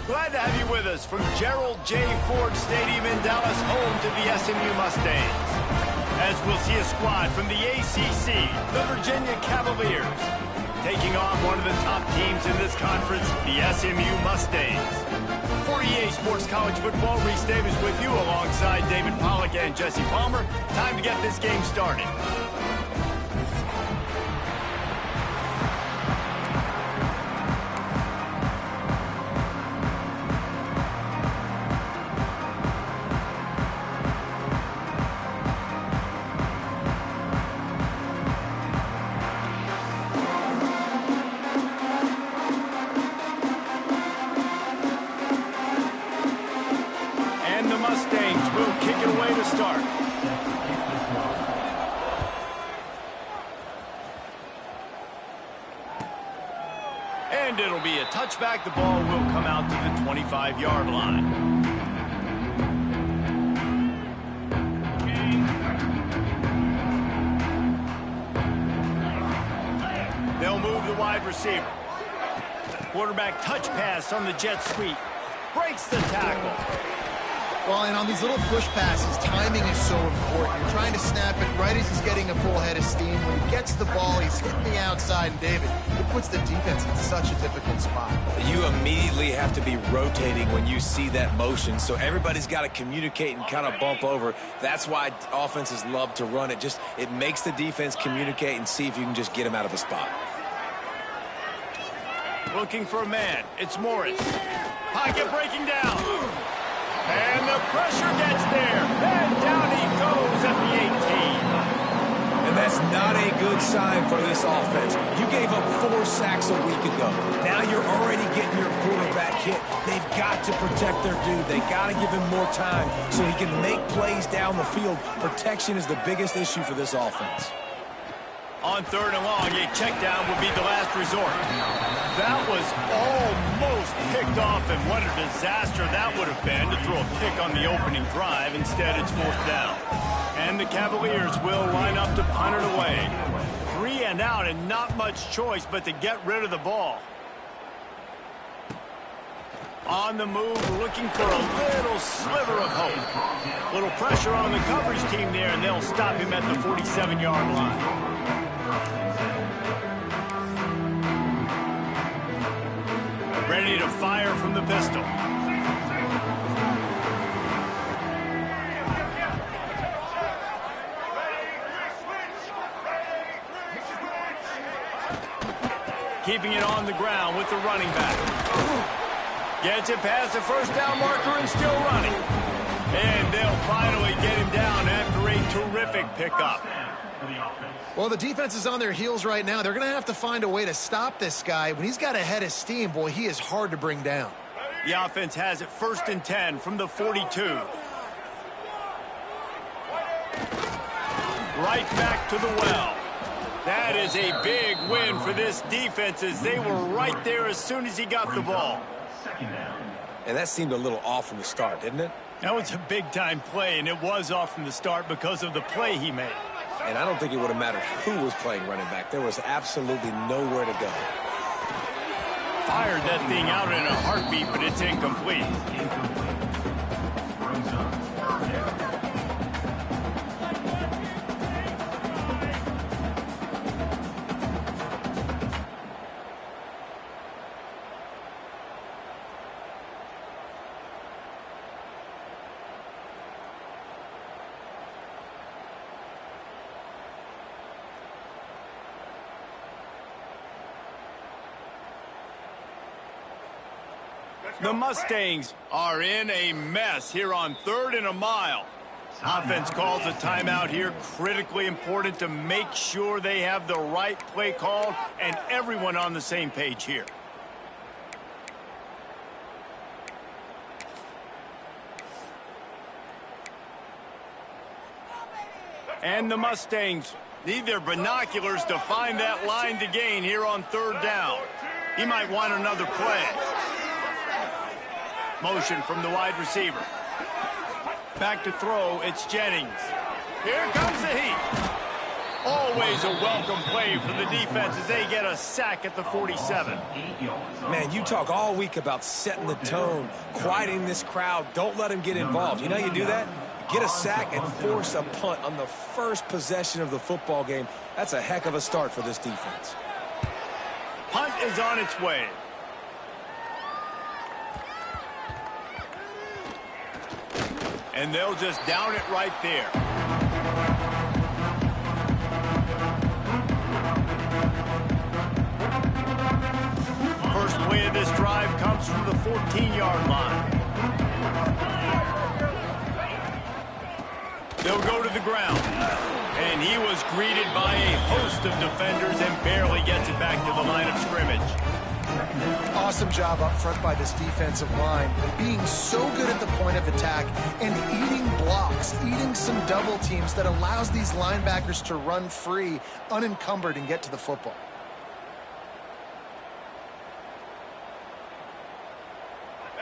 Glad to have you with us from Gerald J. Ford Stadium in Dallas, home to the SMU Mustangs. As we'll see a squad from the ACC, the Virginia Cavaliers, taking on one of the top teams in this conference, the SMU Mustangs. For EA Sports College Football, Reese Davis with you alongside David Pollack and Jesse Palmer. Time to get this game started. And it'll be a touchback. The ball will come out to the 25-yard line. They'll move the wide receiver. Quarterback touch pass on the jet sweep. Breaks the tackle. Well, and on these little push passes, timing is so important. You're trying to snap it right as he's getting a full head of steam. When he gets the ball, he's hitting the outside, and David, it puts the defense in such a difficult spot. You immediately have to be rotating when you see that motion, so everybody's got to communicate and kind of bump over. That's why offenses love to run it. It makes the defense communicate and see if you can just get him out of a spot. Looking for a man. It's Morris. Pocket breaking down. And the pressure gets there. And down he goes at the 18. And that's not a good sign for this offense. You gave up 4 sacks a week ago. Now you're already getting your quarterback hit. They've got to protect their dude. They got to give him more time so he can make plays down the field. Protection is the biggest issue for this offense. On 3rd and long, a check down would be the last resort. That was almost picked off, and what a disaster that would have been to throw a pick on the opening drive. Instead, it's 4th down. And the Cavaliers will line up to punt it away. 3 and out, and not much choice but to get rid of the ball. On the move, looking for a little sliver of hope. Little pressure on the coverage team there, and they'll stop him at the 47-yard line. Ready to fire from the pistol. Keeping it on the ground with the running back. Gets it past the 1st down marker and still running. And they'll finally get him down after a terrific pickup. Well, the defense is on their heels right now. They're going to have to find a way to stop this guy. When he's got a head of steam, boy, he is hard to bring down. The offense has it 1st and 10 from the 42. Right back to the well. That is a big win for this defense as they were right there as soon as he got the ball. And that seemed a little off from the start, didn't it? That was a big-time play, and it was off from the start because of the play he made. And I don't think it would have mattered who was playing running back. There was absolutely nowhere to go. Fired that thing out in a heartbeat, but it's incomplete. The Mustangs are in a mess here on 3rd and a mile. Offense calls a timeout here. Critically important to make sure they have the right play called and everyone on the same page here. And the Mustangs need their binoculars to find that line to gain here on 3rd down. He might want another play. Motion from the wide receiver. Back to throw, it's Jennings. Here comes the heat. Always a welcome play for the defense as they get a sack at the 47. Man, you talk all week about setting the tone, quieting this crowd. Don't let them get involved. You know how you do that? Get a sack and force a punt on the first possession of the football game. That's a heck of a start for this defense. Punt is on its way. And they'll just down it right there. First play of this drive comes from the 14-yard line. They'll go to the ground. And he was greeted by a host of defenders and barely gets it back to the line of scrimmage. Awesome job up front by this defensive line, being so good at the point of attack and eating blocks, eating some double teams that allows these linebackers to run free, unencumbered, and get to the football.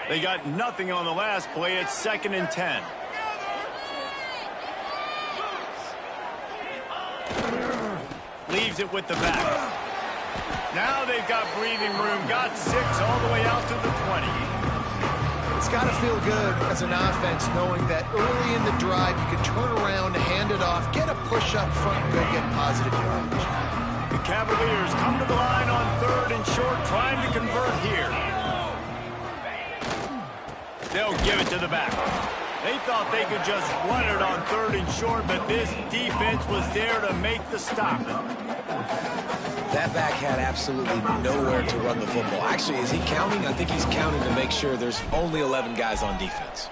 They got nothing on the last play. It's 2nd and 10. Leaves it with the back. Now they've got breathing room. Got 6 all the way out to the 20. It's got to feel good as an offense knowing that early in the drive you can turn around, hand it off, get a push up front, and go get positive yardage. The Cavaliers come to the line on 3rd and short, trying to convert here. They'll give it to the back. They thought they could just run it on 3rd and short, but this defense was there to make the stop. That back had absolutely nowhere to run the football. Actually, is he counting? I think he's counting to make sure there's only 11 guys on defense.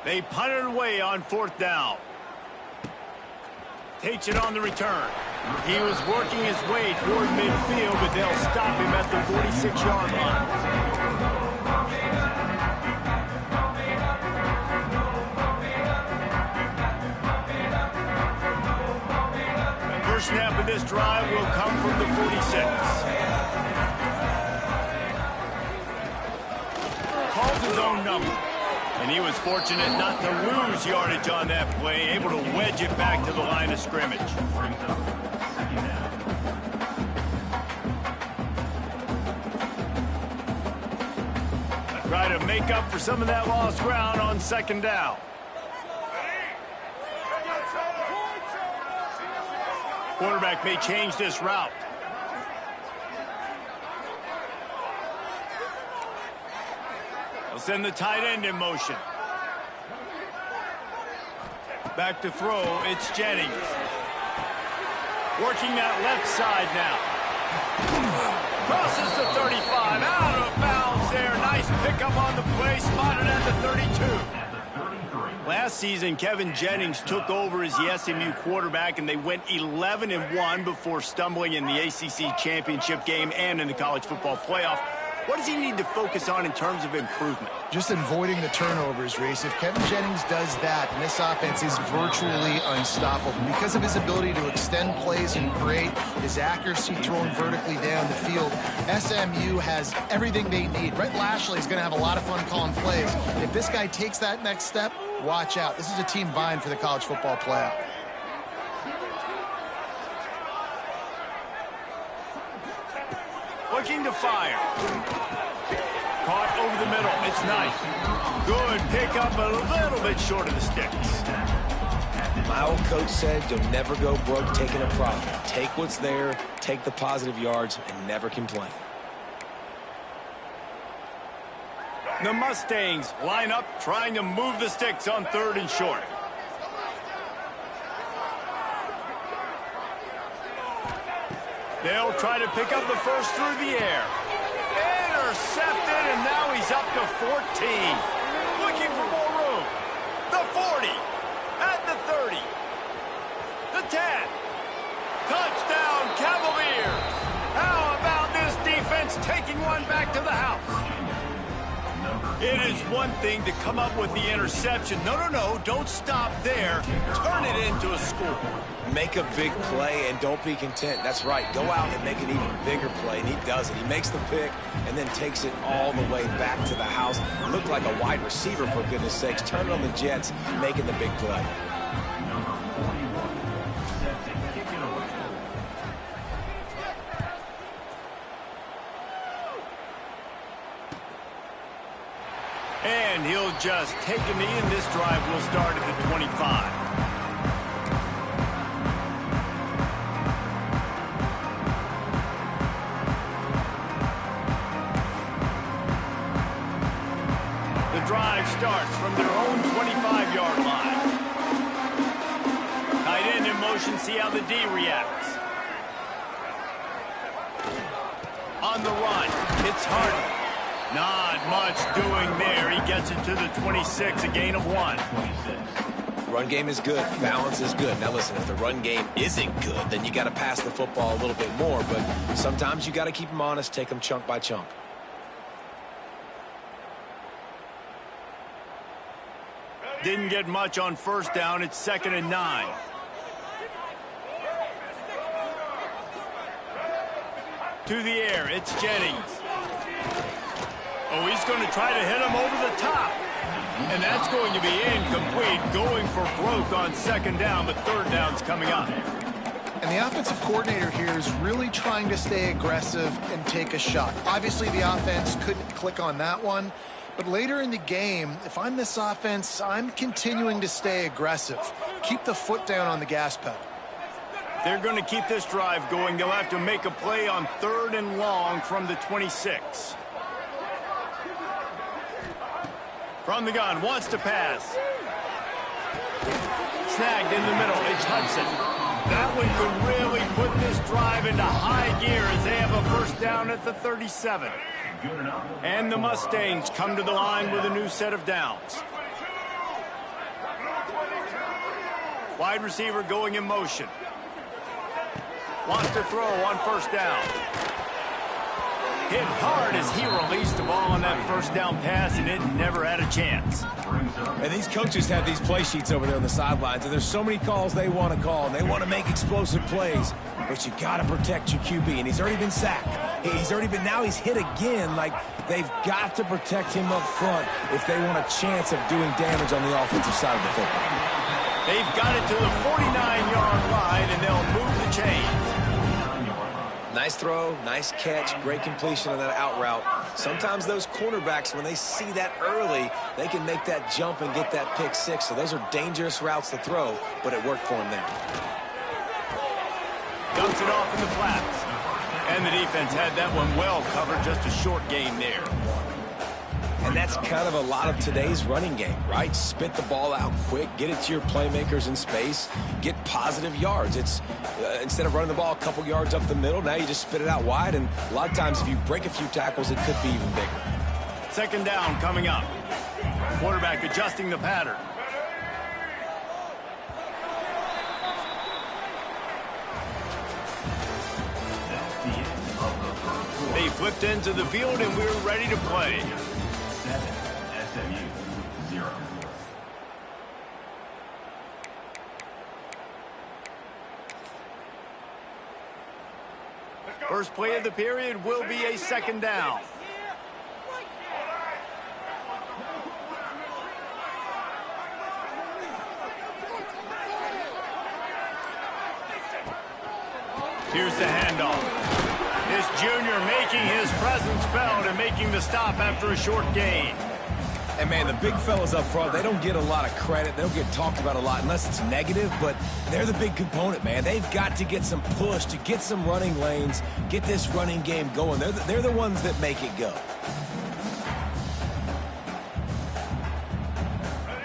They punted away on 4th down. Takes it on the return. He was working his way toward midfield, but they'll stop him at the 46-yard line. First snap of this drive will come from the 46. Calls his own number. And he was fortunate not to lose yardage on that play, able to wedge it back to the line of scrimmage. Try to make up for some of that lost ground on 2nd down. Quarterback may change this route. They'll send the tight end in motion. Back to throw, it's Jennings. Working that left side now. Crosses the 35, out of bounds there. Nice pickup on the play, spotted at the 32. Last season, Kevin Jennings took over as the SMU quarterback, and they went 11-1 before stumbling in the ACC championship game and in the college football playoff. What does he need to focus on in terms of improvement? Just avoiding the turnovers, Reese. If Kevin Jennings does that, and this offense is virtually unstoppable because of his ability to extend plays and create his accuracy throwing vertically down the field. SMU has everything they need. Brett Lashley is going to have a lot of fun calling plays. If this guy takes that next step, watch out. This is a team vying for the college football playoff. Looking to fire. Caught over the middle. It's nice. Good pickup, a little bit short of the sticks. My old coach said you'll never go broke taking a profit. Take what's there, take the positive yards, and never complain. The Mustangs line up, trying to move the sticks on 3rd and short. They'll try to pick up the first through the air. Intercepted, and now he's up to 14. Looking for more room. The 40. At the 30. The 10. Touchdown, Cavaliers. How about this defense taking one back to the house? It is one thing to come up with the interception. No, don't stop there. Turn it into a score. Make a big play and don't be content. That's right. Go out and make an even bigger play, and he does it. He makes the pick and then takes it all the way back to the house. Looked like a wide receiver, for goodness sakes. Turn it on the Jets, making the big play. And he'll just take a knee, and this drive will start at the 25. The drive starts from their own 25-yard line. Tight end in motion, see how the D reacts. On the run, it's Harden. Not much doing there. He gets it to the 26, a gain of 1. Run game is good. Balance is good. Now listen, if the run game isn't good, then you got to pass the football a little bit more. But sometimes you got to keep them honest, take them chunk by chunk. Didn't get much on first down. It's 2nd and 9. To the air, it's Jennings. Oh, he's going to try to hit him over the top. And that's going to be incomplete. Going for broke on 2nd down, but 3rd down's coming up. And the offensive coordinator here is really trying to stay aggressive and take a shot. Obviously, the offense couldn't click on that one. But later in the game, if I'm this offense, I'm continuing to stay aggressive. Keep the foot down on the gas pedal. They're going to keep this drive going. They'll have to make a play on 3rd and long from the 26. From the gun, wants to pass. Snagged in the middle, it's Hudson. That one could really put this drive into high gear as they have a 1st down at the 37. And the Mustangs come to the line with a new set of downs. Wide receiver going in motion. Wants to throw on 1st down. Hit hard as he released the ball on that 1st down pass, and it never had a chance. And these coaches have these play sheets over there on the sidelines, and there's so many calls they want to call, and they want to make explosive plays. But you got to protect your QB, and he's already been sacked. Now he's hit again. Like, they've got to protect him up front if they want a chance of doing damage on the offensive side of the football. They've got it to the 49-yard line, and they'll move the chains. Nice throw, nice catch, great completion on that out route. Sometimes those cornerbacks, when they see that early, they can make that jump and get that pick 6. So those are dangerous routes to throw, but it worked for him there. Dumps it off in the flats. And the defense had that one well covered, just a short gain there. And that's kind of a lot of today's running game, right? Spit the ball out quick, get it to your playmakers in space, get positive yards. It's instead of running the ball a couple yards up the middle, now you just spit it out wide, and a lot of times if you break a few tackles, it could be even bigger. 2nd down coming up. Quarterback adjusting the pattern. They flipped into the field, and we're ready to play. SMU 0. First play of the period will be a 2nd down. Here's the handoff. This junior making his presence felt and making the stop after a short gain. And, man, the big fellas up front, they don't get a lot of credit. They don't get talked about a lot unless it's negative, but they're the big component, man. They've got to get some push, to get some running lanes, get this running game going. They're the ones that make it go.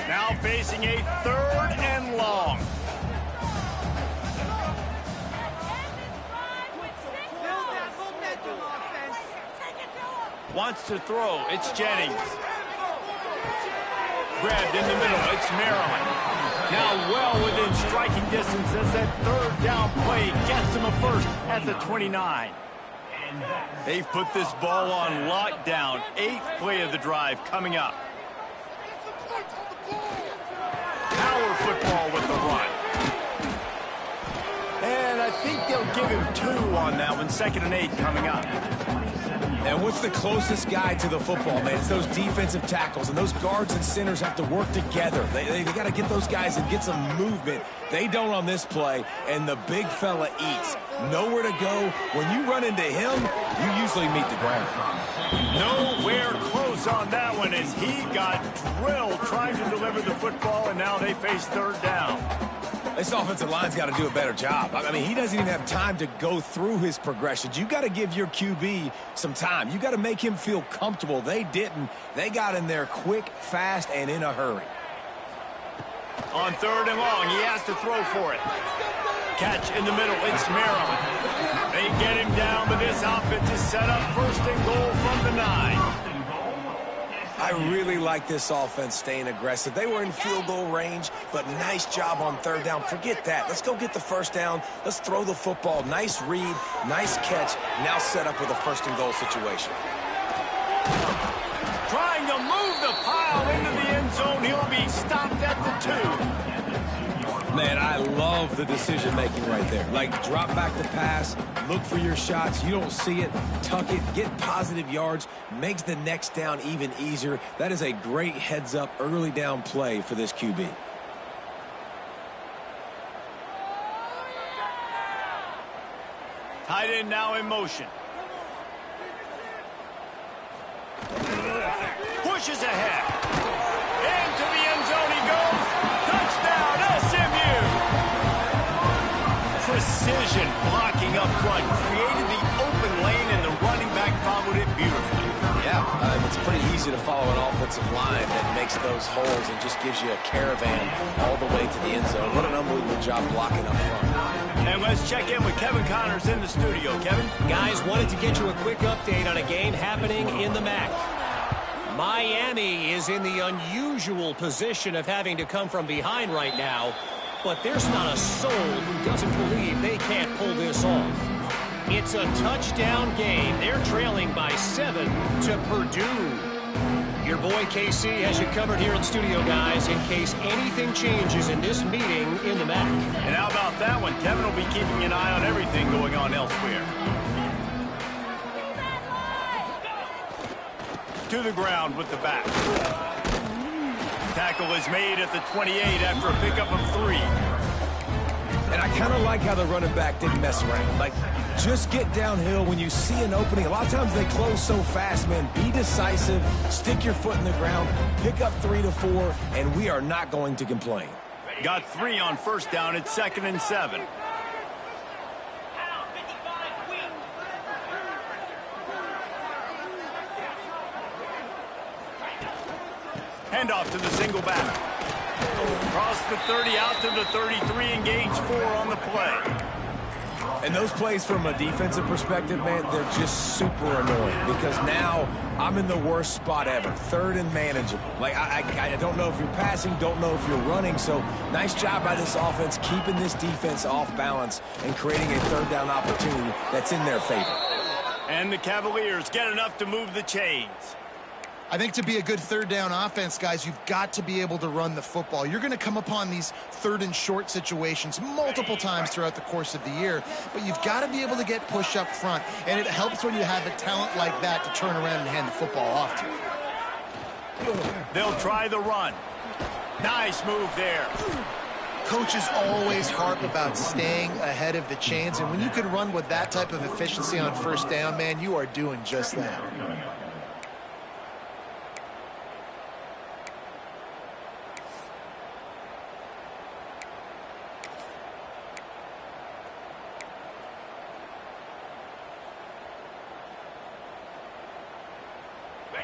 Now facing a 3rd and long. Wants to throw. It's Jennings. Grabbed in the middle. It's Maryland. Now well within striking distance as that 3rd down play gets him a 1st at the 29. They've put this ball on lockdown. 8th play of the drive coming up. Power football with the run. And I think they'll give him 2 on that one. 2nd and 8 coming up. And what's the closest guy to the football, man? It's those defensive tackles, and those guards and centers have to work together. They got to get those guys and get some movement. They don't on this play, and the big fella eats. Nowhere to go. When you run into him, you usually meet the ground. Nowhere close moves on that one as he got drilled trying to deliver the football, and now they face third down. This offensive line's got to do a better job. I mean, he doesn't even have time to go through his progressions. You got to give your QB some time. You got to make him feel comfortable. They didn't. They got in there quick, fast, and in a hurry. On third and long, he has to throw for it. Catch in the middle, it's Maryland. They get him down, but this offense is set up first and goal from the 9. I really like this offense staying aggressive. They were in field goal range, but nice job on third down. Forget that. Let's go get the first down. Let's throw the football. Nice read, nice catch. Now set up with a first and goal situation. Trying to move the pile into the end zone. He'll be stopped at the 2. Man, I love the decision-making right there. Like, drop back the pass, look for your shots. You don't see it, tuck it, get positive yards, makes the next down even easier. That is a great heads-up early down play for this QB. Tight end now in motion. Pushes ahead. Into the end zone he goes. Touchdown, SMU! Precision blocking up front. Created the open lane, and the running back followed it beautifully. Yeah, it's pretty easy to follow an offensive line that makes those holes and just gives you a caravan all the way to the end zone. What an unbelievable job blocking up front. And let's check in with Kevin Connors in the studio. Kevin? Guys, wanted to get you a quick update on a game happening in the MAC. Miami is in the unusual position of having to come from behind right now, but there's not a soul who doesn't believe they can't pull this off. It's a touchdown game. They're trailing by 7 to Purdue. Your boy KC has you covered here in studio, guys, in case anything changes in this meeting in the MAC. And how about that one? Kevin will be keeping an eye on everything going on elsewhere. To the ground with the back. Tackle is made at the 28 after a pickup of 3. And I kind of like how the running back didn't mess around. Like, just get downhill when you see an opening. A lot of times they close so fast, man. Be decisive, stick your foot in the ground, pick up 3 to 4, and we are not going to complain. Got 3 on first down. It's 2nd and 7. Handoff to the single back. Across the 30, out to the 33, engage 4 on the play. And those plays from a defensive perspective, man, they're just super annoying because now I'm in the worst spot ever. 3rd and manageable. Like, I don't know if you're passing, don't know if you're running. So nice job by this offense keeping this defense off balance and creating a 3rd down opportunity that's in their favor. And the Cavaliers get enough to move the chains. I think to be a good 3rd down offense, guys, you've got to be able to run the football. You're going to come upon these 3rd and short situations multiple times throughout the course of the year, but you've got to be able to get push up front, and it helps when you have a talent like that to turn around and hand the football off to you. They'll try the run. Nice move there. Coaches always harp about staying ahead of the chains, and when you can run with that type of efficiency on first down, man, you are doing just that.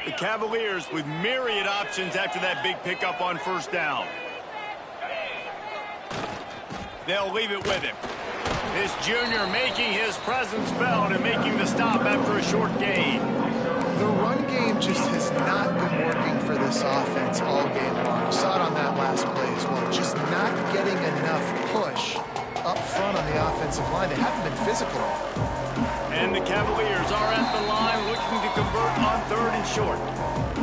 The Cavaliers with myriad options after that big pickup on first down. They'll leave it with him. This junior making his presence felt and making the stop after a short gain. The run game just has not been working for this offense all game long. We saw it on that last play as well. Just not getting enough push up front on the offensive line. They haven't been physical. And the Cavaliers are at the line looking to convert on 3rd and short.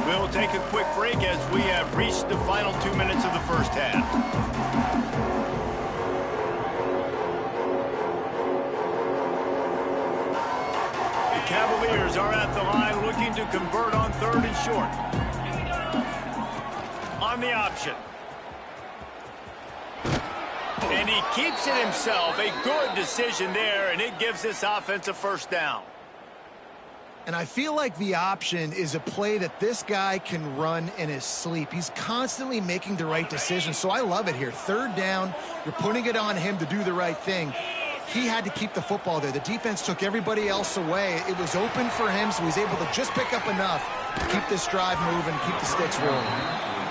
We'll take a quick break as we have reached the final 2 minutes of the first half. The Cavaliers are at the line looking to convert on 3rd and short. On the option. And he keeps it himself. A good decision there, and it gives this offense a first down. And I feel like the option is a play that this guy can run in his sleep. He's constantly making the right decision, so I love it here. Third down, you're putting it on him to do the right thing. He had to keep the football there. The defense took everybody else away. It was open for him, so he's able to just pick up enough to keep this drive moving, keep the sticks rolling.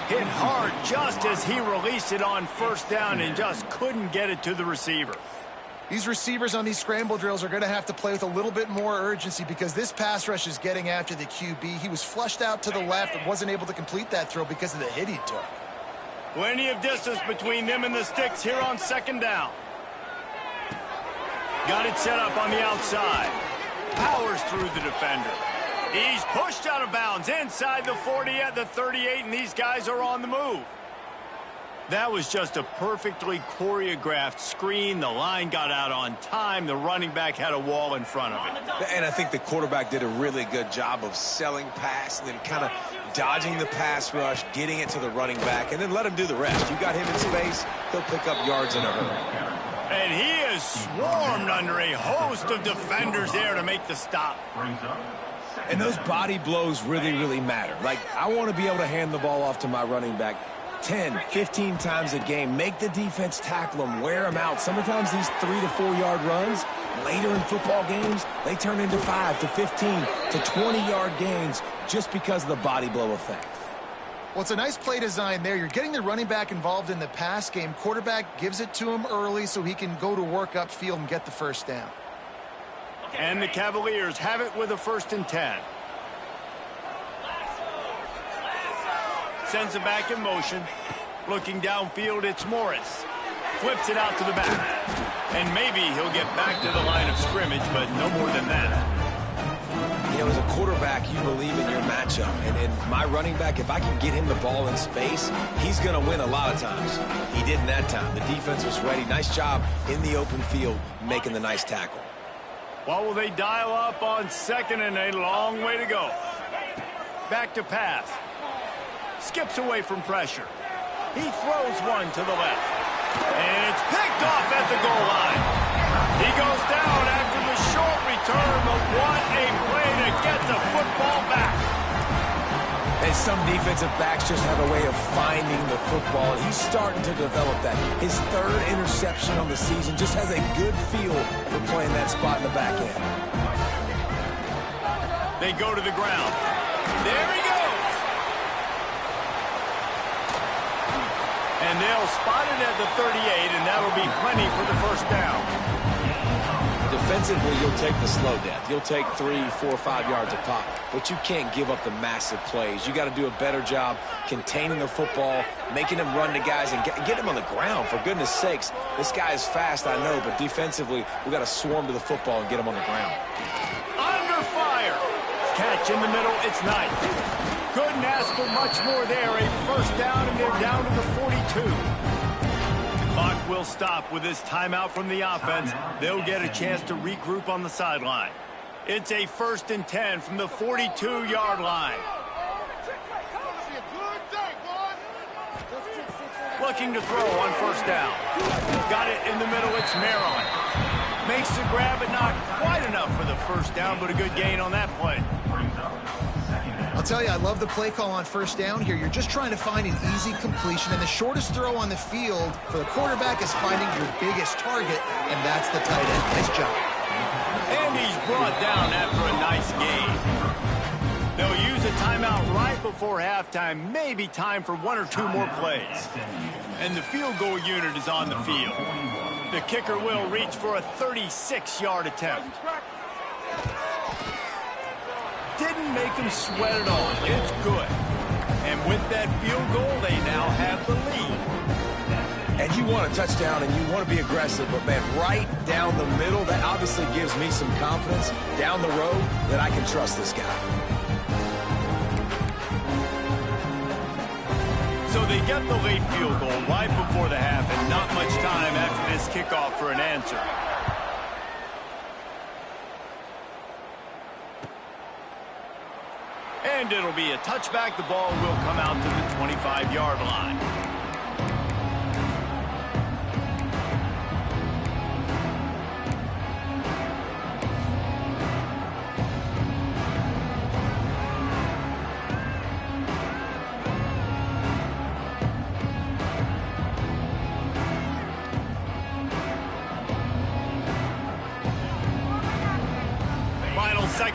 Hit hard just as he released it on first down and just couldn't get it to the receiver. These receivers on these scramble drills are going to have to play with a little bit more urgency because this pass rush is getting after the QB. He was flushed out to the left and wasn't able to complete that throw because of the hit he took. Plenty of distance between them and the sticks here on second down. Got it set up on the outside. Powers through the defender. He's pushed out of bounds inside the 40 at the 38, and these guys are on the move. That was just a perfectly choreographed screen. The line got out on time. The running back had a wall in front of it. And I think the quarterback did a really good job of selling pass and then kind of dodging the pass rush, getting it to the running back, and then let him do the rest. You got him in space, he'll pick up yards in a hurry. And he is swarmed under a host of defenders there to make the stop. And those body blows really, really matter. Like, I want to be able to hand the ball off to my running back 10, 15 times a game. Make the defense tackle them, wear them out. Sometimes these 3 to 4 yard runs, later in football games, they turn into 5 to 15 to 20 yard gains just because of the body blow effect. Well, it's a nice play design there. You're getting the running back involved in the pass game. Quarterback gives it to him early so he can go to work upfield and get the first down. And the Cavaliers have it with a 1st and 10. Sends it back in motion. Looking downfield, it's Morris. Flips it out to the back. And maybe he'll get back to the line of scrimmage, but no more than that. You know, as a quarterback, you believe in your matchup. And my running back, if I can get him the ball in space, he's going to win a lot of times. He didn't that time. The defense was ready. Nice job in the open field making the nice tackle. What will they dial up on 2nd and a long way to go? Back to pass. Skips away from pressure. He throws one to the left. And it's picked off at the goal line. He goes down after the short return, but what a play to get the football back. And some defensive backs just have a way of finding the football. He's starting to develop that. His 3rd interception on the season just has a good feel for playing that spot in the back end. They go to the ground. There he goes. And they'll spot it at the 38, and that'll be plenty for the 1st down. Defensively, you'll take the slow death. You'll take 3, 4, 5 yards a pop, but you can't give up the massive plays. You got to do a better job containing the football, making them run to guys, and get them on the ground. For goodness sakes, this guy is fast, I know, but defensively, we got to swarm to the football and get him on the ground. Under fire. Catch in the middle. It's nice. Couldn't ask for much more there. A 1st down, and they're down to the 42. The clock will stop with this timeout from the offense. They'll get a chance to regroup on the sideline. It's a 1st and 10 from the 42-yard line. Looking to throw on 1st down. Got it in the middle. It's Maryland. Makes the grab, but not quite enough for the 1st down, but a good gain on that play. I'll tell you, I love the play call on 1st down here. You're just trying to find an easy completion, and the shortest throw on the field for the quarterback is finding your biggest target, and that's the tight end. Nice job. And he's brought down after a nice gain. They'll use a timeout right before halftime, maybe time for 1 or 2 more plays. And the field goal unit is on the field. The kicker will reach for a 36-yard attempt. Didn't make him sweat at all. It's good. And with that field goal, they now have the lead. And you want a touchdown and you want to be aggressive, but man, right down the middle, that obviously gives me some confidence down the road that I can trust this guy. So they get the late field goal right before the half, and not much time after this kickoff for an answer. And it'll be a touchback. The ball will come out to the 25-yard line.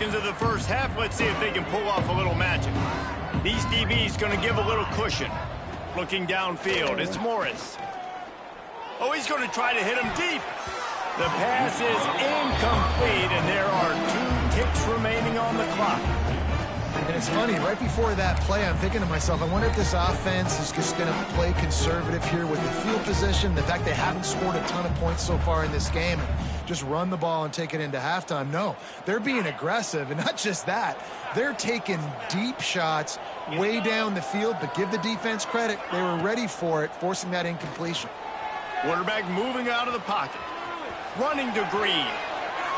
seconds of the first half. Let's see if they can pull off a little magic. These DBs going to give a little cushion. Looking downfield, it's Morris. Oh, he's going to try to hit him deep. The pass is incomplete, and there are 2 ticks remaining on the clock. And it's funny, right before that play, I'm thinking to myself, I wonder if this offense is just going to play conservative here with the field position, the fact they haven't scored a ton of points so far in this game, and just run the ball and take it into halftime. No, they're being aggressive, and not just that. They're taking deep shots way down the field, but give the defense credit. They were ready for it, forcing that incompletion. Quarterback moving out of the pocket. Running to Green.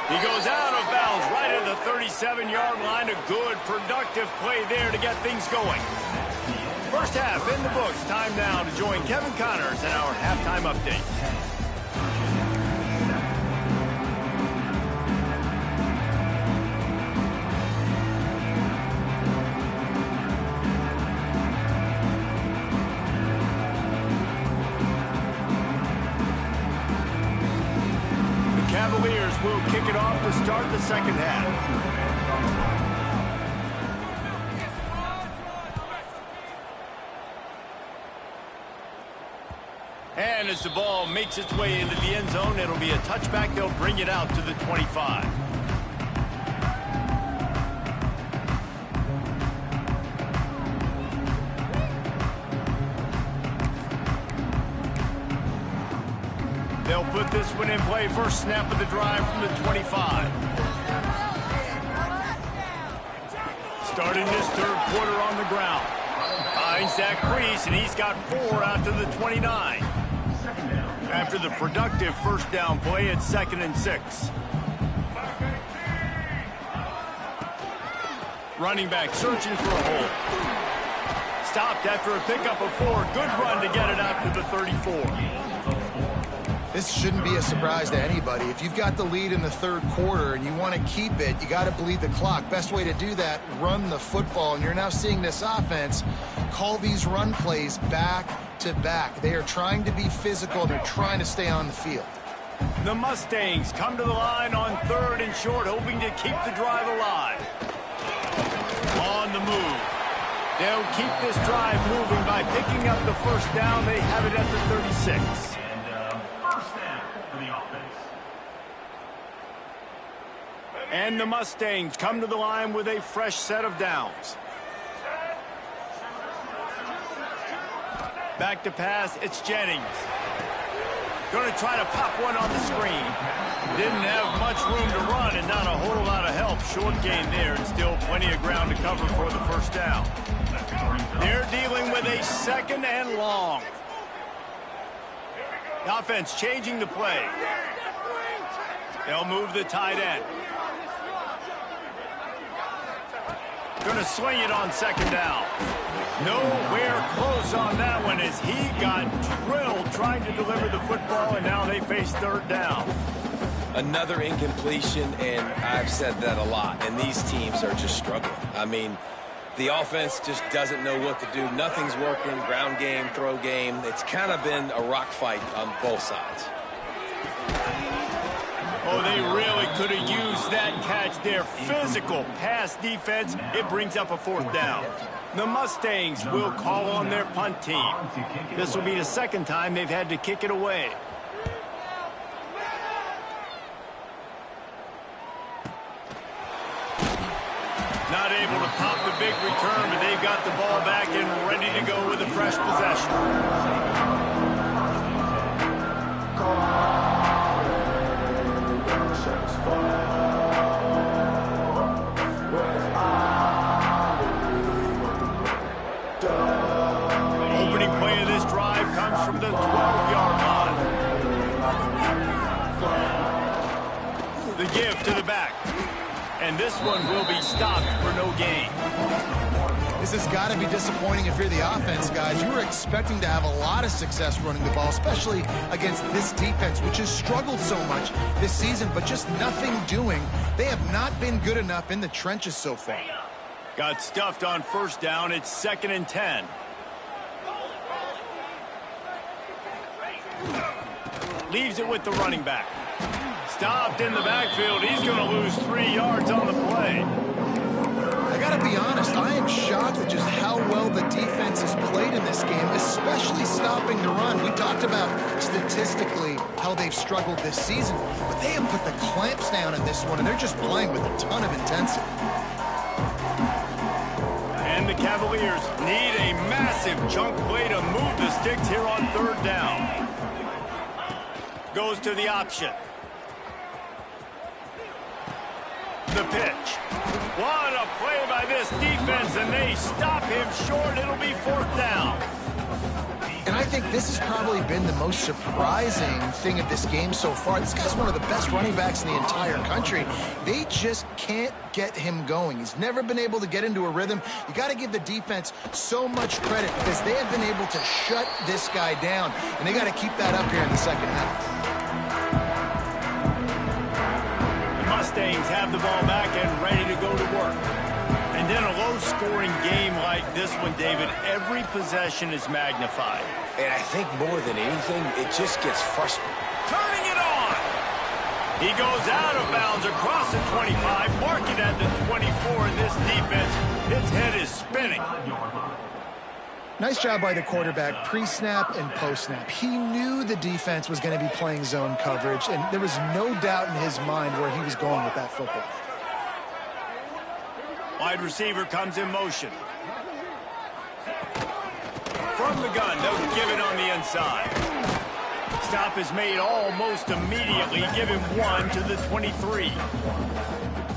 He goes out of bounds right at the 37-yard line. A good, productive play there to get things going. First half in the books. Time now to join Kevin Connors in our halftime update. Cavaliers will kick it off to start the second half. And as the ball makes its way into the end zone, it'll be a touchback. They'll bring it out to the 25. They'll put this one in play. First snap of the drive from the 25. Starting this third quarter on the ground. Finds Zach Priest, and he's got 4 out to the 29. After the productive first down play, it's 2nd and 6. Running back searching for a hole. Stopped after a pickup of 4. Good run to get it out to the 34. This shouldn't be a surprise to anybody. If you've got the lead in the third quarter and you want to keep it, you got to bleed the clock. Best way to do that, run the football. And you're now seeing this offense call these run plays back to back. They are trying to be physical. They're trying to stay on the field. The Mustangs come to the line on 3rd and short, hoping to keep the drive alive. On the move. They'll keep this drive moving by picking up the first down. They have it at the 36. And the Mustangs come to the line with a fresh set of downs. Back to pass, it's Jennings. Going to try to pop one on the screen. Didn't have much room to run and not a whole lot of help. Short gain there and still plenty of ground to cover for the first down. They're dealing with a 2nd and long. The offense changing the play. They'll move the tight end. Going to swing it on 2nd down. Nowhere close on that one as he got drilled trying to deliver the football, and now they face 3rd down. Another incompletion, and I've said that a lot, and these teams are just struggling. I mean, the offense just doesn't know what to do. Nothing's working, ground game, throw game. It's kind of been a rock fight on both sides. Oh, they really could have used that catch there. Physical pass defense. It brings up a 4th down. The Mustangs will call on their punt team. This will be the 2nd time they've had to kick it away. Not able to pop the big return, but they've got the ball back and ready to go with a fresh possession. Opening play of this drive comes from the 12-yard line. The give to the back. And this one will be stopped for no gain. This has got to be disappointing if you're the offense, guys. You were expecting to have a lot of success running the ball, especially against this defense, which has struggled so much this season, but just nothing doing. They have not been good enough in the trenches so far. Got stuffed on first down. It's 2nd and 10. Leaves it with the running back. stopped in the backfield. He's going to lose 3 yards on the play. I got to be honest, I am shocked at just how well the defense has played in this game, especially stopping the run. We talked about statistically how they've struggled this season, but they have put the clamps down in this one, and they're just playing with a ton of intensity. And the Cavaliers need a massive chunk play to move the sticks here on 3rd down. Goes to the option. The pitch. What a play by this defense, and they stop him short. It'll be 4th down. And I think this has probably been the most surprising thing of this game so far. This guy's one of the best running backs in the entire country. They just can't get him going. He's never been able to get into a rhythm. You got to give the defense so much credit because they have been able to shut this guy down, and they got to keep that up here in the second half. The Mustangs have the ball back and ready to go to work. And in a low-scoring game like this one, David, every possession is magnified. And I think more than anything, it just gets frustrating. Turning it on! He goes out of bounds across the 25, marking at the 24, and this defense, its head is spinning. Nice job by the quarterback, pre-snap and post-snap. He knew the defense was going to be playing zone coverage, and there was no doubt in his mind where he was going with that football. Wide receiver comes in motion. From the gun, they'll give it on the inside. Stop is made almost immediately. Give him 1 to the 23.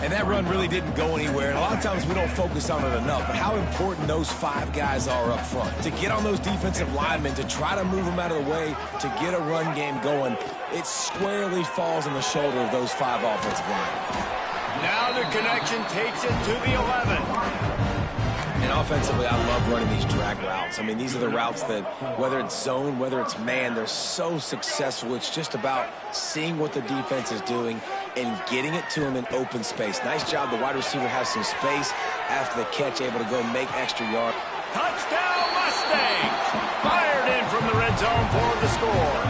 And that run really didn't go anywhere. And a lot of times we don't focus on it enough. But how important those 5 guys are up front. To get on those defensive linemen, to try to move them out of the way, to get a run game going, it squarely falls on the shoulder of those 5 offensive linemen. Now the connection takes it to the 11. And offensively, I love running these drag routes. I mean, these are the routes that, whether it's zone, whether it's man, they're so successful. It's just about seeing what the defense is doing and getting it to them in open space. Nice job. The wide receiver has some space after the catch, able to go make extra yards. Touchdown Mustangs! Fired in from the red zone for the score.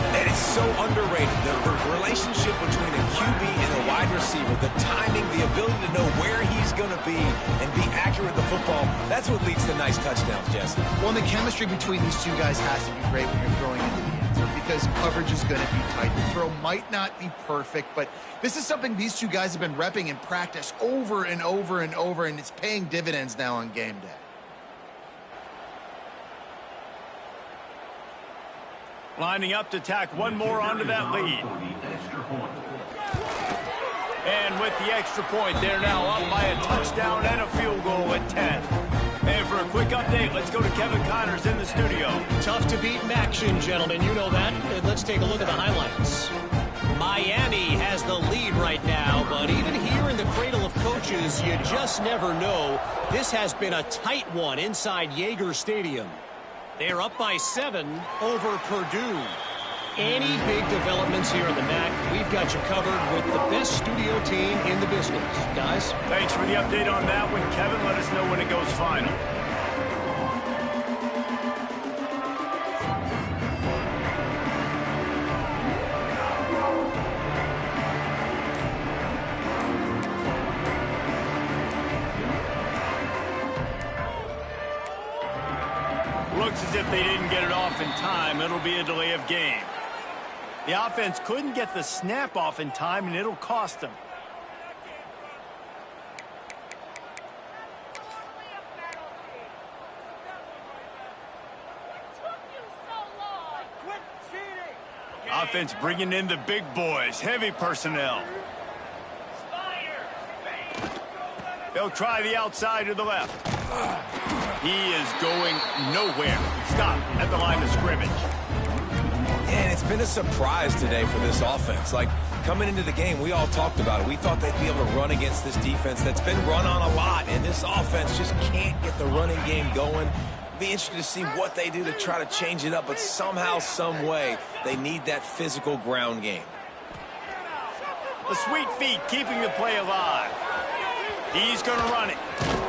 And it's so underrated. The relationship between a QB and a wide receiver, the timing, the ability to know where he's going to be and be accurate with the football, that's what leads to nice touchdowns, Jesse. Well, and the chemistry between these two guys has to be great when you're throwing into the end zone because coverage is going to be tight. The throw might not be perfect, but this is something these two guys have been repping in practice over and over and over, and it's paying dividends now on game day. Lining up to tack one more onto that lead. And with the extra point, they're now up by a touchdown and a field goal at 10. And for a quick update, let's go to Kevin Connors in the studio. Tough to beat in action, gentlemen. You know that. Let's take a look at the highlights. Miami has the lead right now, but even here in the cradle of coaches, you just never know. This has been a tight one inside Yager Stadium. They're up by 7 over Purdue. Any big developments here in the MAC, we've got you covered with the best studio team in the business. Guys? Thanks for the update on that one, Kevin. Let us know when it goes final. Looks as if they didn't get it off in time. It'll be a delay of game. The offense couldn't get the snap off in time, and it'll cost them. Offense bringing in the big boys, heavy personnel. They'll try the outside to the left. He is going nowhere. Stop at the line of scrimmage. And it's been a surprise today for this offense. Like, coming into the game, we all talked about it. We thought they'd be able to run against this defense that's been run on a lot, and this offense just can't get the running game going. Be interested to see what they do to try to change it up, but somehow, some way, they need that physical ground game. The sweet feet keeping the play alive. He's going to run it,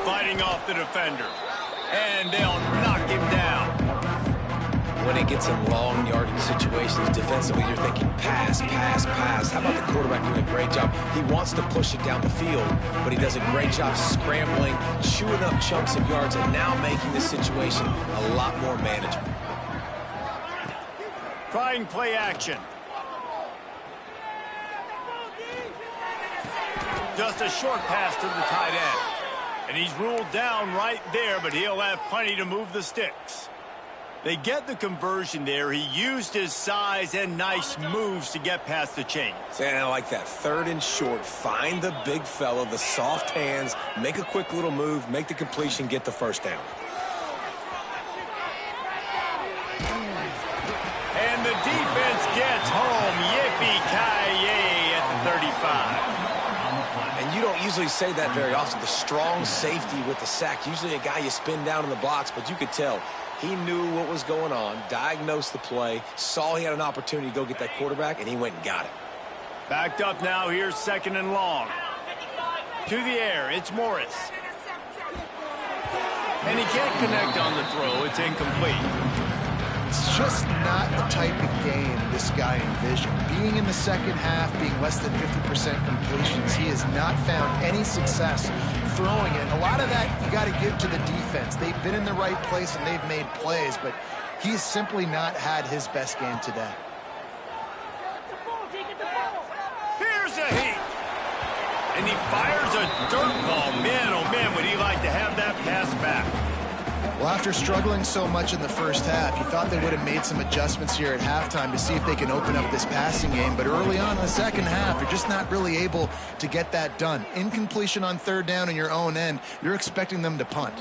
fighting off the defender. And they'll knock him down. when it gets in long yardage situations defensively, you're thinking pass, pass, pass. How about the quarterback doing a great job? He wants to push it down the field, but he does a great job scrambling, chewing up chunks of yards, and now making the situation a lot more manageable. Trying play action. Just a short pass to the tight end. And he's ruled down right there, but he'll have plenty to move the sticks. They get the conversion there. He used his size and nice moves to get past the chains. And I like that. 3rd and short. Find the big fella, the soft hands, make a quick little move, make the completion, get the first down. And the defense gets home. Yippee-ki-yay at the 35. And you don't usually say that very often. The strong safety with the sack. Usually a guy you spin down in the box, but you could tell he knew what was going on, diagnosed the play, saw he had an opportunity to go get that quarterback, and he went and got it. Backed up now. Here's 2nd and long. To the air. It's Morris. And he can't connect on the throw. It's incomplete. It's just not the type of game this guy envisioned. Being in the second half, being less than 50% completions, he has not found any success throwing it. A lot of that you got to give to the defense. They've been in the right place and they've made plays, but he's simply not had his best game today. Here's a heat. And he fires a dirt ball. Man, oh man, would he like to have that pass back. Well, after struggling so much in the first half, you thought they would have made some adjustments here at halftime to see if they can open up this passing game. But early on in the second half, you're just not really able to get that done. Incompletion on 3rd down in your own end, you're expecting them to punt.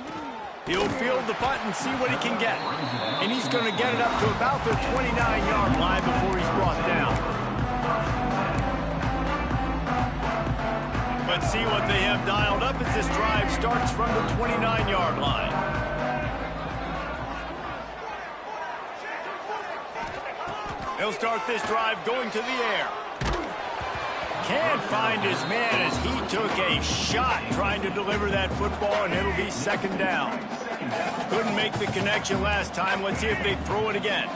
He'll field the punt and see what he can get. And he's going to get it up to about the 29-yard line before he's brought down. Let's see what they have dialed up as this drive starts from the 29-yard line. He'll start this drive going to the air. Can't find his man as he took a shot trying to deliver that football, and it'll be 2nd down. Couldn't make the connection last time. Let's see if they throw it again.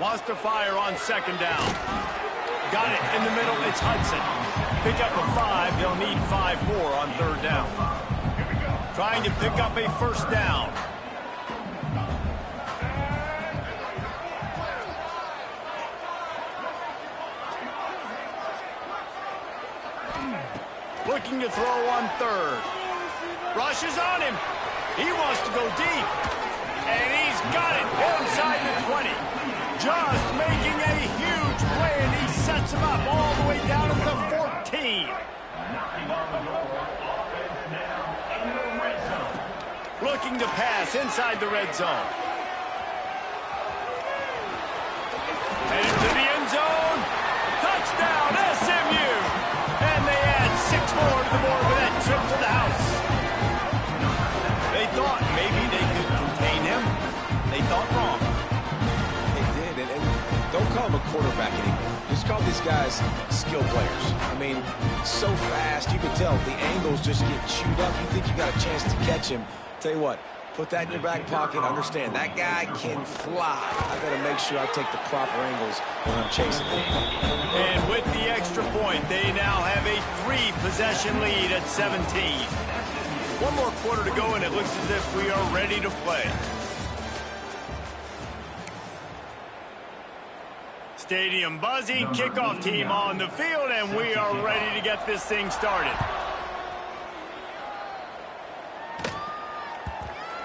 Wants to fire on 2nd down. Got it in the middle. It's Hudson. Pick up a 5. They'll need 5 more on 3rd down. Trying to pick up a 1st down. Looking to throw on 3rd. Rushes on him. He wants to go deep. And he's got it inside the 20. Just making a huge play, and he sets him up all the way down at the 14. Looking to pass inside the red zone. And into the end zone. Touchdown, SMU. And they add 6 more to the board with that trip to the house. They thought maybe they could contain him. They thought wrong. They did, and don't call him a quarterback anymore. Just call these guys skill players. I mean, so fast, you can tell the angles just get chewed up. You think you got a chance to catch him. Tell you what, put that in your back pocket. Understand, that guy can fly. I got to make sure I take the proper angles when I'm chasing him. And with the extra point, they now have a 3-possession lead at 17. 1 more quarter to go, and it looks as if we are ready to play. Stadium buzzing, kickoff team on the field, and we are ready to get this thing started.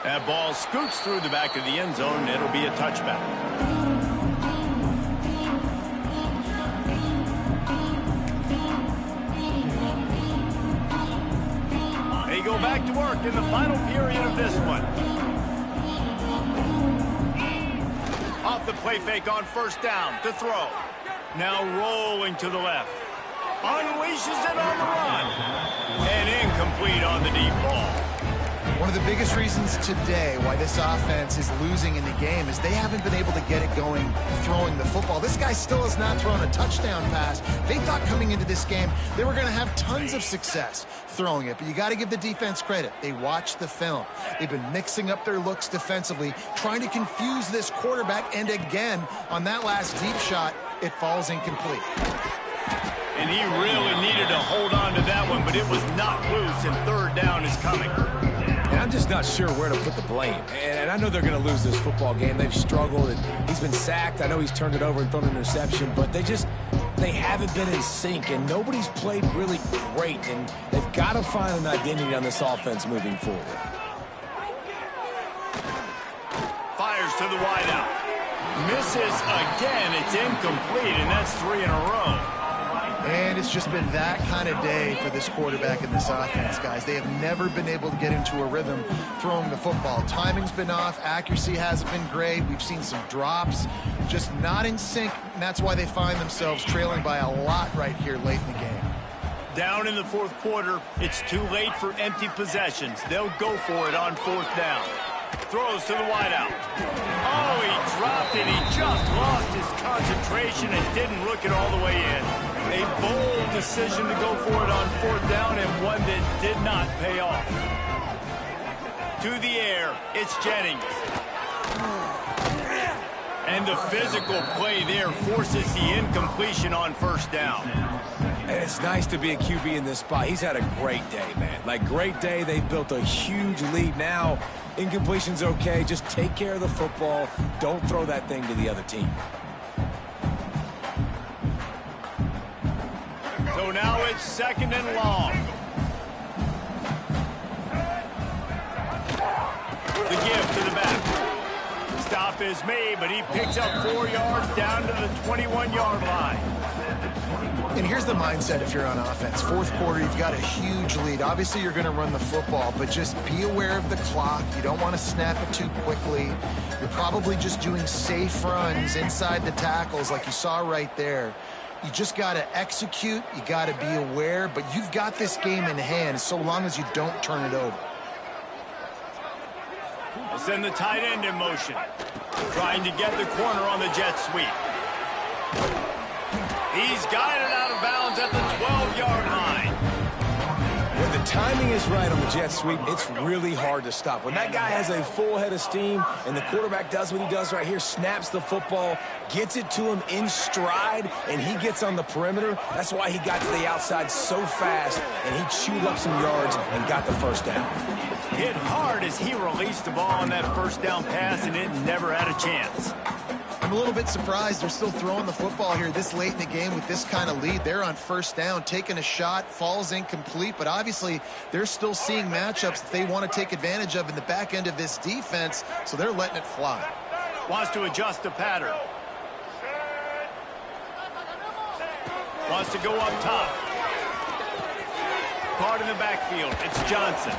That ball scoots through the back of the end zone, and it'll be a touchback. They go back to work in the final period of this one. Off the play fake on 1st down to throw. Now rolling to the left. Unleashes it on the run. And incomplete on the deep ball. One of the biggest reasons today why this offense is losing in the game is they haven't been able to get it going throwing the football. This guy still has not thrown a touchdown pass. They thought coming into this game they were going to have tons of success throwing it, but you got to give the defense credit. They watched the film. They've been mixing up their looks defensively, trying to confuse this quarterback, and again, on that last deep shot, it falls incomplete. And he really needed to hold on to that one, but it was not loose, and third down is coming. And I'm just not sure where to put the blame. And I know they're going to lose this football game. They've struggled, and he's been sacked. I know he's turned it over and thrown an interception, but they haven't been in sync, and nobody's played really great, and they've got to find an identity on this offense moving forward. Fires to the wideout. Misses again. It's incomplete, and that's 3 in a row. And it's just been that kind of day for this quarterback and this offense, guys. They have never been able to get into a rhythm throwing the football. Timing's been off. Accuracy hasn't been great. We've seen some drops. Just not in sync, and that's why they find themselves trailing by a lot right here late in the game. Down in the fourth quarter, it's too late for empty possessions. They'll go for it on fourth down. Throws to the wideout. Oh, he dropped it. He just lost his concentration and didn't look it all the way in. A bold decision to go for it on fourth down, and one that did not pay off. To the air, it's Jennings. And the physical play there forces the incompletion on first down. And it's nice to be a QB in this spot. He's had a great day, man. Like, great day. They've built a huge lead now. Incompletion's okay. Just take care of the football. Don't throw that thing to the other team. So now it's second and long. The give to the back. Stop is made, but he picks up 4 yards down to the 21-yard line. And here's the mindset if you're on offense. Fourth quarter, you've got a huge lead. Obviously, you're going to run the football, but just be aware of the clock. You don't want to snap it too quickly. You're probably just doing safe runs inside the tackles like you saw right there. You just got to execute. You got to be aware, but you've got this game in hand so long as you don't turn it over. They'll send the tight end in motion. Trying to get the corner on the jet sweep. He's guided out of bounds at the 12-yard line. When the timing is right on the jet sweep, it's really hard to stop. When that guy has a full head of steam and the quarterback does what he does right here, snaps the football, gets it to him in stride, and he gets on the perimeter, that's why he got to the outside so fast, and he chewed up some yards and got the first down. Hit hard as he released the ball on that first down pass, and it never had a chance. I'm a little bit surprised they're still throwing the football here this late in the game with this kind of lead. They're on first down, taking a shot, falls incomplete, but obviously they're still seeing matchups that they want to take advantage of in the back end of this defense, so they're letting it fly. Wants to adjust the pattern. Wants to go up top. Caught in the backfield. It's Johnson.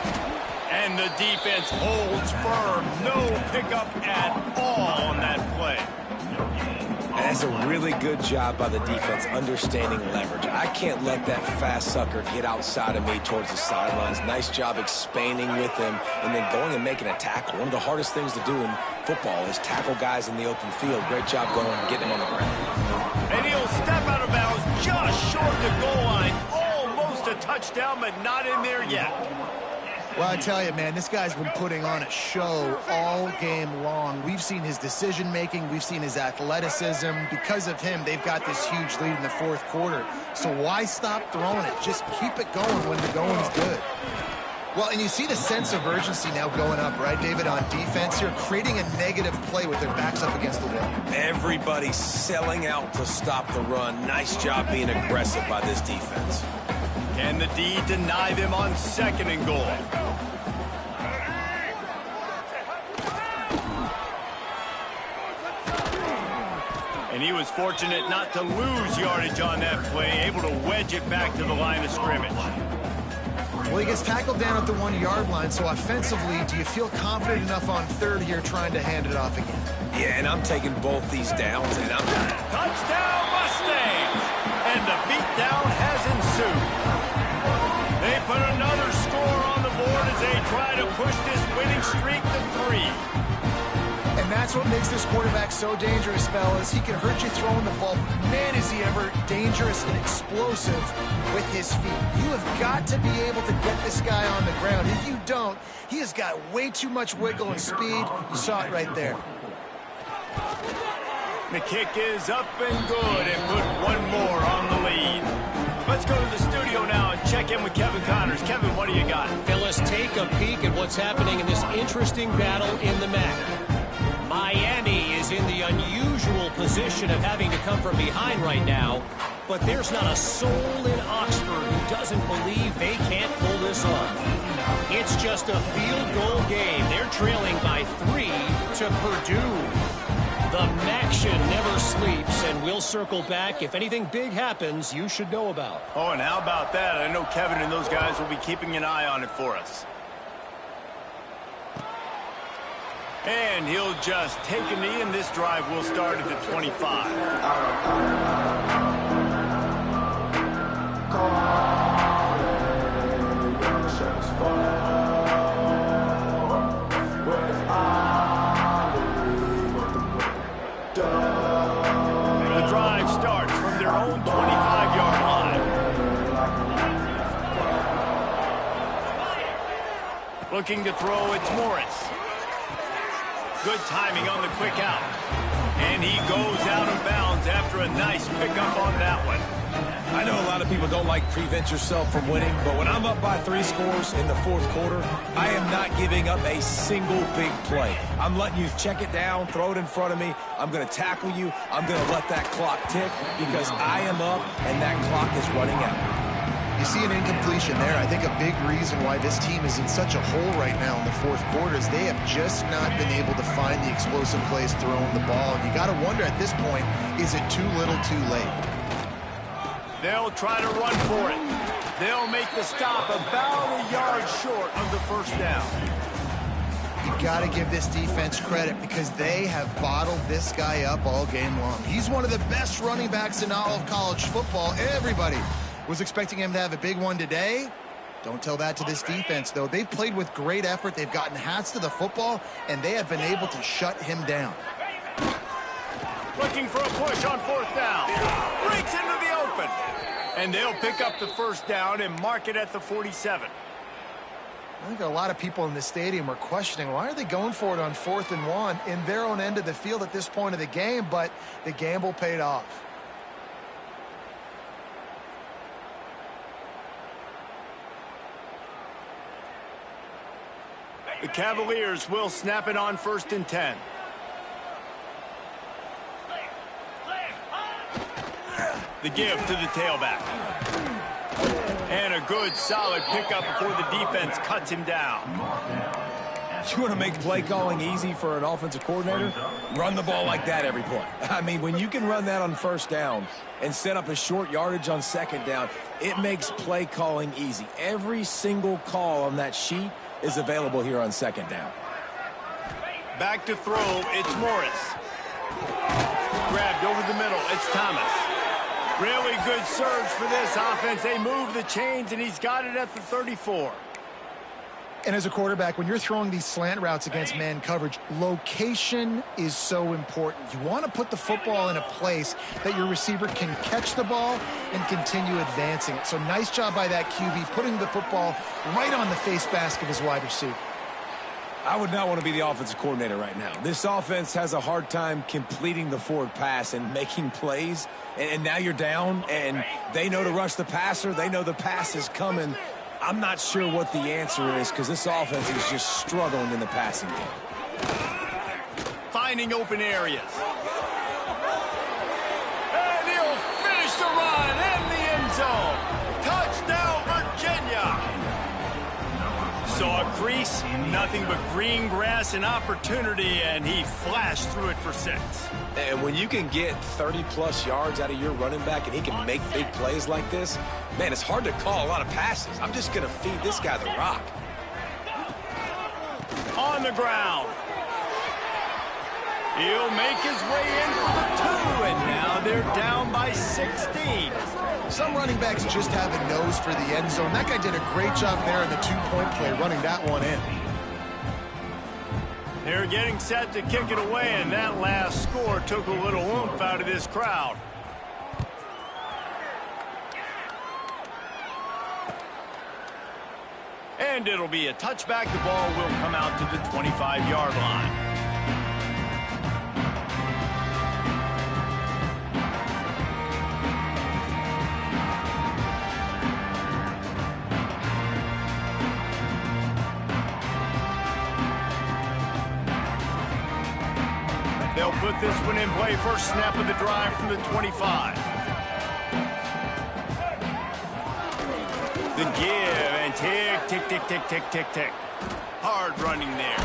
And the defense holds firm. No pickup at all on that play. And that's a really good job by the defense understanding leverage. I can't let that fast sucker get outside of me towards the sidelines. Nice job expanding with him and then going and making a tackle. One of the hardest things to do in football is tackle guys in the open field. Great job going and getting him on the ground. And he'll step out of bounds just short the goal line. Almost a touchdown, but not in there yet. Well, I tell you, man, this guy's been putting on a show all game long. We've seen his decision-making. We've seen his athleticism. Because of him, they've got this huge lead in the fourth quarter. So why stop throwing it? Just keep it going when the going's good. Well, and you see the sense of urgency now going up, right, David, on defense here, creating a negative play with their backs up against the wall. Everybody's selling out to stop the run. Nice job being aggressive by this defense. Can the D deny them on second and goal? And he was fortunate not to lose yardage on that play, able to wedge it back to the line of scrimmage. Well, he gets tackled down at the 1-yard line, so offensively, do you feel confident enough on third here trying to hand it off again? Yeah, and I'm taking both these downs, and I'm... Touchdown, Mustangs! And the beatdown has ensued. They put another score on the board as they try to pushed his winning streak to 3. And that's what makes this quarterback so dangerous, fellas. He can hurt you throwing the ball. Man, is he ever dangerous and explosive with his feet. You have got to be able to get this guy on the ground. If you don't, he has got way too much wiggle and speed. You saw it right there. The kick is up and good and put one more on the lead. Let's go to the studio now and check in with Kevin Connors. Kevin, what do you got? Phyllis, take a peek at what's happening in this interesting battle in the MAC. Miami is in the unusual position of having to come from behind right now, but there's not a soul in Oxford who doesn't believe they can't pull this off. It's just a field goal game. They're trailing by 3 to Purdue. The Maction never sleeps, and we'll circle back. If anything big happens, you should know about. Oh, and how about that? I know Kevin and those guys will be keeping an eye on it for us. And he'll just take a knee, and this drive will start at the 25. The drive starts from their own 25-yard line. Looking to throw, it's Morris. Good timing on the quick out. And he goes out of bounds after a nice pickup on that one. I know a lot of people don't like prevent yourself from winning, but when I'm up by 3 scores in the 4th quarter, I am not giving up a single big play. I'm letting you check it down, throw it in front of me. I'm going to tackle you. I'm going to let that clock tick because I am up and that clock is running out. You see an incompletion there. I think a big reason why this team is in such a hole right now in the 4th quarter is they have just not been able to find the explosive plays throwing the ball. And you got to wonder at this point, is it too little too late? They'll try to run for it. They'll make the stop about a yard short of the first down. You got to give this defense credit because they have bottled this guy up all game long. He's one of the best running backs in all of college football. Everybody was expecting him to have a big one today. Don't tell that to this defense, though. They've played with great effort. They've gotten hats to the football, and they have been able to shut him down. Looking for a push on 4th down. Breaks into the open. And they'll pick up the first down and mark it at the 47. I think a lot of people in the stadium are questioning, why are they going for it on 4th and 1 in their own end of the field at this point of the game? But the gamble paid off. The Cavaliers will snap it on 1st and 10. The give to the tailback. And a good, solid pickup before the defense cuts him down. You want to make play calling easy for an offensive coordinator? Run the ball like that every play. I mean, when you can run that on 1st down and set up a short yardage on 2nd down, it makes play calling easy. Every single call on that sheet is available here on 2nd down. Back to throw, it's Morris. Grabbed over the middle, it's Thomas. Really good surge for this offense. They move the chains, and he's got it at the 34. And as a quarterback, when you're throwing these slant routes against man coverage, location is so important. You want to put the football in a place that your receiver can catch the ball and continue advancing it. So nice job by that QB, putting the football right on the face mask of his wide receiver. I would not want to be the offensive coordinator right now. This offense has a hard time completing the forward pass and making plays. And now you're down, and they know to rush the passer. They know the pass is coming. I'm not sure what the answer is because this offense is just struggling in the passing game. Finding open areas. And he'll finish the run in the end zone. Touchdown, Virginia. Saw a crease, nothing but green grass and opportunity, and he flashed through it for 6. And when you can get 30-plus yards out of your running back and he can make big plays like this, man, it's hard to call a lot of passes. I'm just going to feed this guy the rock. On the ground. He'll make his way in for the 2, and now they're down by 16. Some running backs just have a nose for the end zone. That guy did a great job there in the 2-point play, running that one in. They're getting set to kick it away, and that last score took a little oomph out of this crowd. And it'll be a touchback. The ball will come out to the 25-yard line. They'll put this one in play. First snap of the drive from the 25. The give and tick, tick, tick, tick, tick, tick, tick. Hard running there.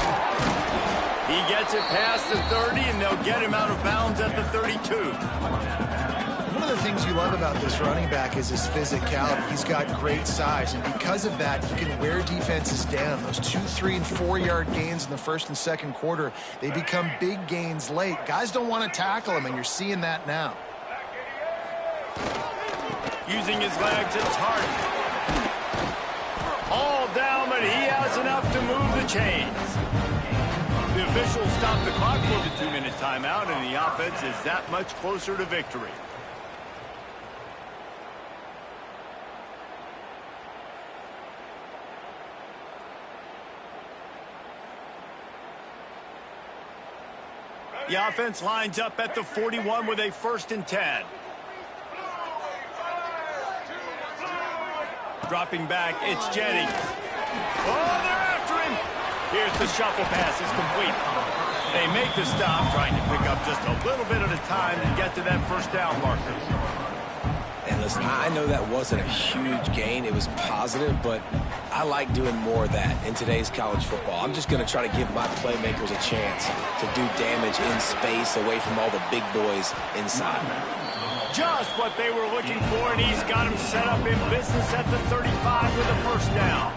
He gets it past the 30, and they'll get him out of bounds at the 32. One of the things you love about this running back is his physicality. He's got great size, and because of that, he can wear defenses down. Those 2-, 3-, and 4-yard gains in the first and second quarter, they become big gains late. Guys don't want to tackle him, and you're seeing that now. Using his legs, it's hard. All down, but he has enough to move the chains. The officials stop the clock for the 2-minute timeout, and the offense is that much closer to victory. The offense lines up at the 41 with a 1st and 10. Dropping back, it's Jennings. Oh, they're after him. Here's the shuffle pass. It's complete. They make the stop, trying to pick up just a little bit at a time to get to that first down marker. And listen, I know that wasn't a huge gain. It was positive, but I like doing more of that in today's college football. I'm just going to try to give my playmakers a chance to do damage in space away from all the big boys inside. Just what they were looking for, and he's got him set up in business at the 35 with a first down.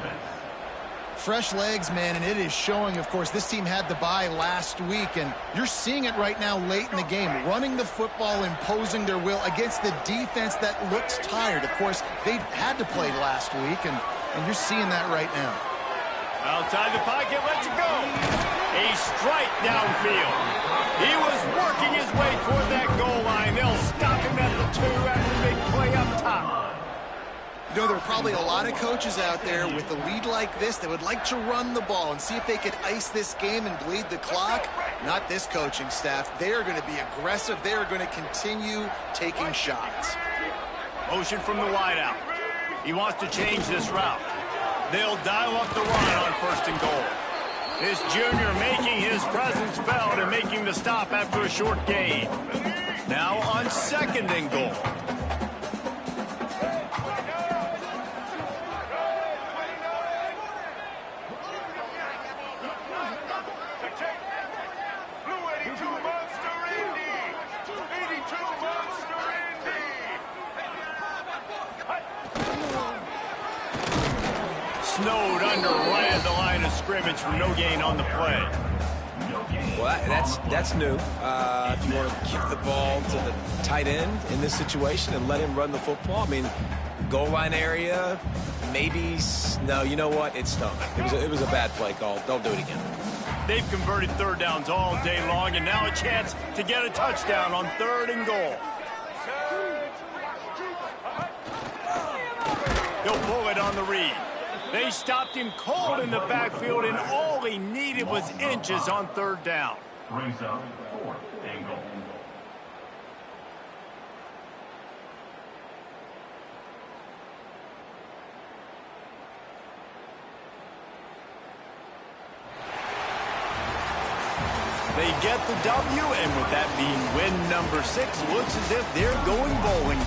Fresh legs, man, and it is showing. Of course, this team had the bye last week, and you're seeing it right now late in the game. Running the football, imposing their will against the defense that looks tired. Of course, they had to play last week, and you're seeing that right now. Outside the pocket, lets it go. A strike downfield. He was working his way toward that goal line. They'll stop him at the 2 after a big play up top. You know, there are probably a lot of coaches out there with a lead like this that would like to run the ball and see if they could ice this game and bleed the clock. Not this coaching staff. They are going to be aggressive. They are going to continue taking shots. Motion from the wideout. He wants to change this route. They'll dial up the run on 1st and goal. This junior making his presence felt and making the stop after a short gain. Now on 2nd and goal. Snowed under right at the line of scrimmage for no gain on the play. Well, that's new. If you want to give the ball to the tight end in this situation and let him run the football, I mean, goal line area, maybe. No, you know what? It stunk. It was a bad play call. Don't do it again. They've converted 3rd downs all day long, and now a chance to get a touchdown on 3rd and goal. He'll pull it on the read. They stopped him cold in the backfield, and all he needed was inches on 3rd down. Brings up 4th and goal. They get the W, and with that being win number 6, looks as if they're going bowling.